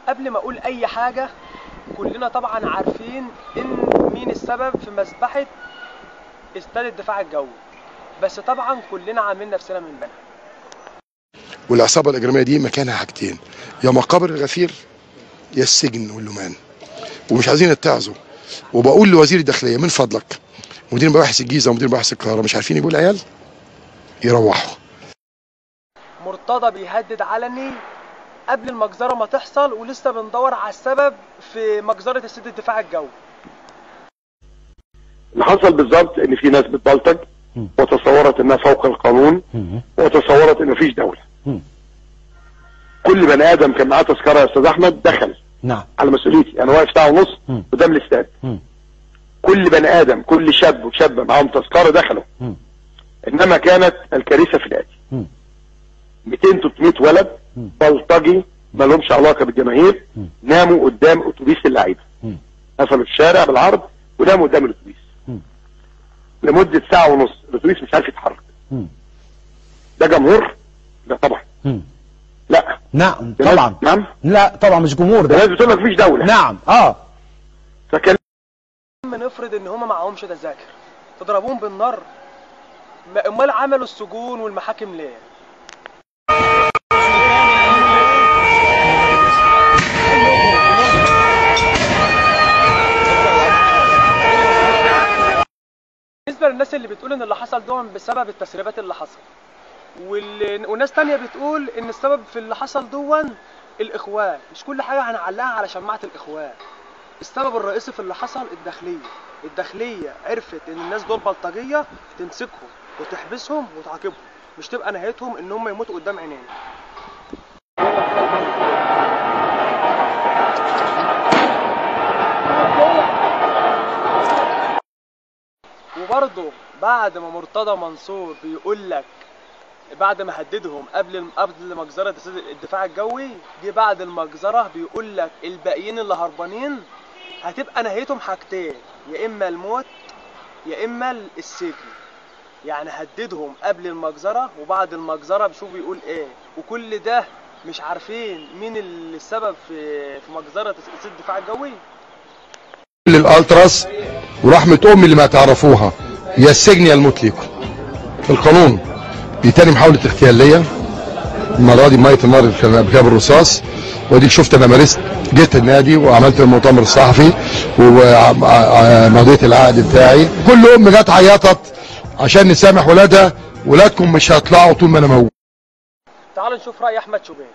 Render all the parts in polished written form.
قبل ما اقول اي حاجه، كلنا طبعا عارفين ان مين السبب في مذبحه استاد الدفاع الجوي، بس طبعا كلنا عاملين نفسنا من بينها. والعصابه الاجراميه دي مكانها حاجتين، يا مقابر الغفير يا السجن واللومان، ومش عايزين يتعظوا. وبقول لوزير الداخليه من فضلك، مدير مباحث الجيزه ومدير مباحث القاهره مش عارفين يجيبوا العيال يروحوا. مرتضى بيهدد علني قبل المجزره ما تحصل، ولسه بندور على السبب في مجزره استاد الدفاع الجوي. اللي حصل بالظبط ان في ناس بتبلطج وتصورت انها فوق القانون وتصورت ان مفيش دوله. كل بني ادم كان معاه تذكره يا استاذ احمد دخل. نعم. على مسؤوليتي، انا واقف ساعه ونص قدام الاستاد. كل بني ادم، كل شاب وشابه معاهم تذكره دخلوا. انما كانت الكارثه في الاتي: 200 300 ولد بلطجي ما لهمش علاقه بالجماهير ناموا قدام اتوبيس اللعيبه. قفلوا الشارع بالعرض وناموا قدام الاتوبيس لمده ساعه ونص. الاتوبيس مش عارف يتحرك. ده جمهور؟ لا طبعا. لا. نعم طبعا. نعم. لا طبعا مش جمهور. ده الناس بتقول لك مفيش دوله. نعم. فكان نفرض ان هم معهمش تذاكر، تضربوهم بالنار؟ امال عملوا السجون والمحاكم ليه؟ بالنسبه للناس اللي بتقول ان اللي حصل ده بسبب التسريبات اللي حصل، وناس تانية بتقول ان السبب في اللي حصل دون الاخوان، مش كل حاجه هنعلقها على شماعه الاخوان. السبب الرئيسي في اللي حصل الداخليه عرفت ان الناس دول بلطجيه، تمسكهم وتحبسهم وتعاقبهم، مش تبقى نهايتهم ان هم يموتوا قدام عينينا. وبرضه بعد ما مرتضى منصور بيقول لك، بعد ما هددهم قبل مجزره الدفاع الجوي، جه بعد المجزره بيقول لك الباقيين اللي هربانين هتبقى نهايتهم حاجتين: يا اما الموت يا اما السجن. يعني هددهم قبل المجزره، وبعد المجزره بشوف بيقول ايه. وكل ده مش عارفين مين اللي السبب في مجزره استاد الدفاع الجوي. كل الالتراس ورحمه امي اللي ما تعرفوها، يا السجن يا الموت ليكم. القانون دي تاني محاوله اغتيال ليا، المره دي بميه النار بكاب الرصاص. وديك شفت انا مارست، جيت النادي وعملت المؤتمر الصحفي ومضيت العقد بتاعي. كل ام جت عيطت عشان نسامح ولادها. ولادكم مش هيطلعوا طول ما انا موجود. تعالوا نشوف راي احمد شوبير.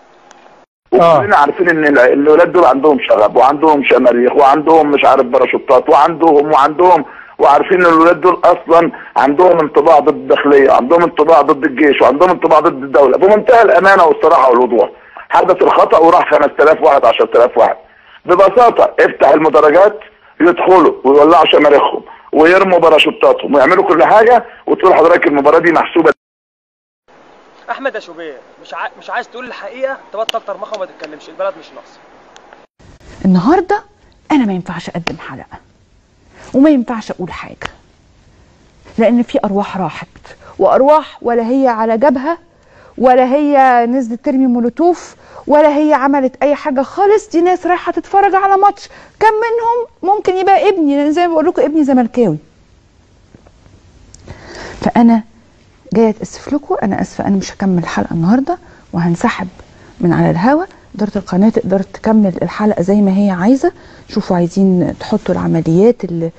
كلنا عارفين ان الولاد دول عندهم شغب وعندهم شماريخ وعندهم مش عارف باراشوتات وعندهم وعارفين ان الولاد دول اصلا عندهم انطباع ضد الداخليه، عندهم انطباع ضد الجيش، وعندهم انطباع ضد الدوله بمنتهى الامانه والصراحه والوضوح. حدث الخطا وراح 5000 واحد 10000 واحد. ببساطه افتح المدرجات يدخلوا ويولعوا شماريخهم ويرموا باراشوتاتهم ويعملوا كل حاجه، وتقول حضرتك المباراه دي محسوبه. احمد يا شوبير، مش عايز تقول الحقيقه؟ تبطل طرمخه وما تتكلمش، البلد مش ناقصه. النهارده انا ما ينفعش اقدم حلقه وما ينفعش اقول حاجه، لان في ارواح راحت، وارواح ولا هي على جبهه ولا هي نزلت ترمي مولوتوف ولا هي عملت اي حاجه خالص. دي ناس رايحه تتفرج على ماتش، كم منهم ممكن يبقى ابني، لان زي ما بقول لكم ابني زملكاوي. فانا جايه اتاسف لكم، انا اسفه، انا مش هكمل الحلقه النهارده وهنسحب من على الهوا. اداره القناه تقدر تكمل الحلقه زي ما هي عايزه. شوفوا عايزين تحطوا العمليات اللي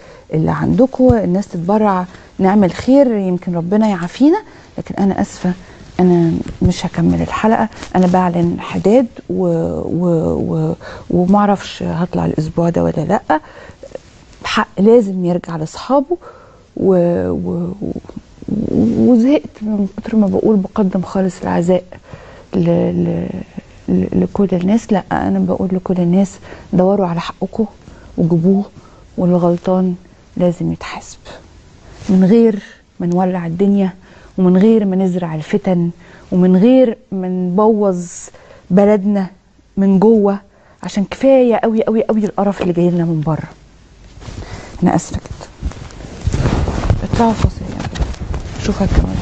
عندكم، الناس تتبرع، نعمل خير يمكن ربنا يعافينا. لكن انا اسفه، انا مش هكمل الحلقه. انا بعلن حداد ومعرفش هطلع الاسبوع ده ولا لا. حق لازم يرجع لاصحابه وزهقت من كتر ما بقول بقدم خالص العزاء لكل الناس. لا، انا بقول لكل الناس دوروا على حقكم وجيبوه، واللي غلطان لازم يتحاسب، من غير ما نولع الدنيا ومن غير ما نزرع الفتن ومن غير ما نبوظ بلدنا من جوه، عشان كفايه قوي قوي قوي القرف اللي جاي لنا من بره. انا اسفه كده. اطلعوا فاصل يعني، شوفها كمان.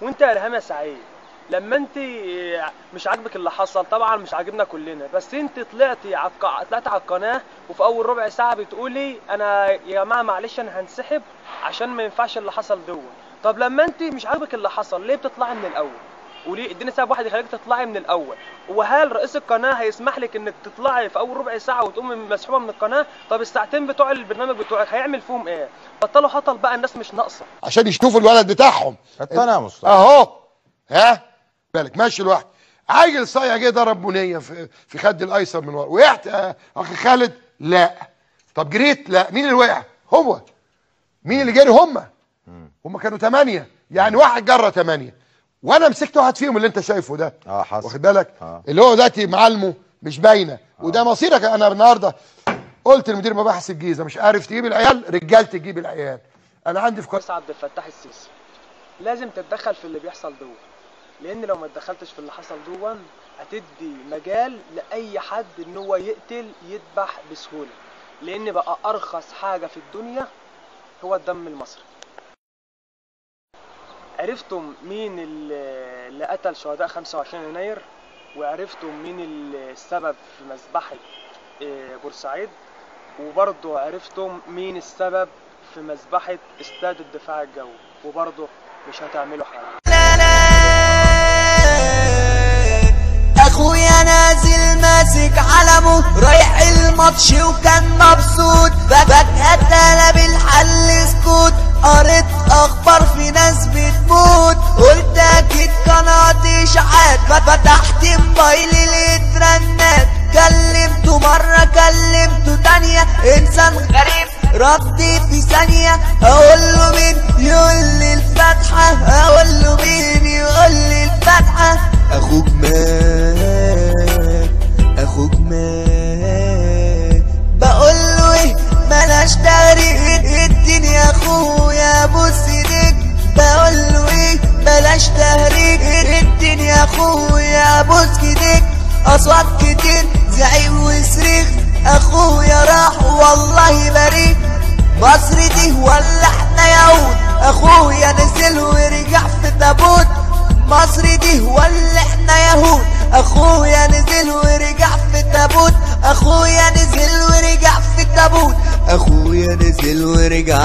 وانت يا ريهام يا سعيد لما انت مش عاجبك اللي حصل، طبعا مش عاجبنا كلنا، بس انت طلعتي على القناه وفي اول ربع ساعه بتقولي انا يا جماعه معلش انا هنسحب عشان ما ينفعش اللي حصل دوت. طب لما انت مش عاجبك اللي حصل ليه بتطلعي من الاول؟ وليه اديني سبب واحد يخليك تطلعي من الاول؟ وهل رئيس القناه هيسمح لك انك تطلعي في اول ربع ساعه وتقومي مسحوبه من القناه؟ طب الساعتين بتوع البرنامج بتوعك هيعمل فيهم ايه؟ بطلوا هطل بقى، الناس مش ناقصه عشان يشوفوا الولد بتاعهم. اقتنع يا مصطفى اهو ها بالك ماشي الواحد عاجل صايع جه ضرب بنيه في خد الايسر من ورا. وقعت اخي خالد؟ لا. طب جريت؟ لا. مين اللي وقع؟ هو. مين اللي جري؟ هم كانوا 8 يعني واحد جرى 8 وانا مسكت واحد فيهم اللي انت شايفه ده. حصل. واخد بالك؟ اللي هو دلوقتي معلمه مش باينه. وده مصيرك. انا النهارده قلت لمدير مباحث الجيزه مش عارف تجيب العيال، رجاله تجيب العيال. انا عندي في رئيس عبد الفتاح السيسي لازم تتدخل في اللي بيحصل دون، لان لو ما اتدخلتش في اللي حصل دون هتدي مجال لاي حد ان هو يقتل يذبح بسهوله، لان بقى ارخص حاجه في الدنيا هو الدم المصري. عرفتم مين اللي قتل شهداء 25 يناير؟ وعرفتم مين السبب في مذبحة بورسعيد؟ وبرضه عرفتم مين السبب في مذبحة استاد الدفاع الجوي، وبرضه مش هتعملوا حاجة. اخويا نازل ماسك علمه رايح الماتش وكان مبسوط، فجأة اتقلب الحل سكوت، قريت اخبار في ناس بتموت، قلت اكيد قناة اشاعات، فتحت موبايلي لقيت رنات، كلمته مرة كلمته تانية، انسان غريب ردي في ثانية، اقول له مين يقول لي الفاتحة، اقول له مين يقول لي الفاتحة، اخوك مات اخوك مات، بقول له ايه بلاش تهريج اديني يا اخويا بص ايديك، بقول له ايه بلاش تهريج اديني يا اخويا بص ايديك، اصوات كتير زعيق وصريخ، اخويا راح والله بريء، مصر دي ولا احنا يهود، اخويا نزل ورجع في تابوت، مصر دي ولا احنا يهود، اخويا نزل ورجع في تابوت، اخويا نزل ورجع في تابوت، اخويا نزل ورجع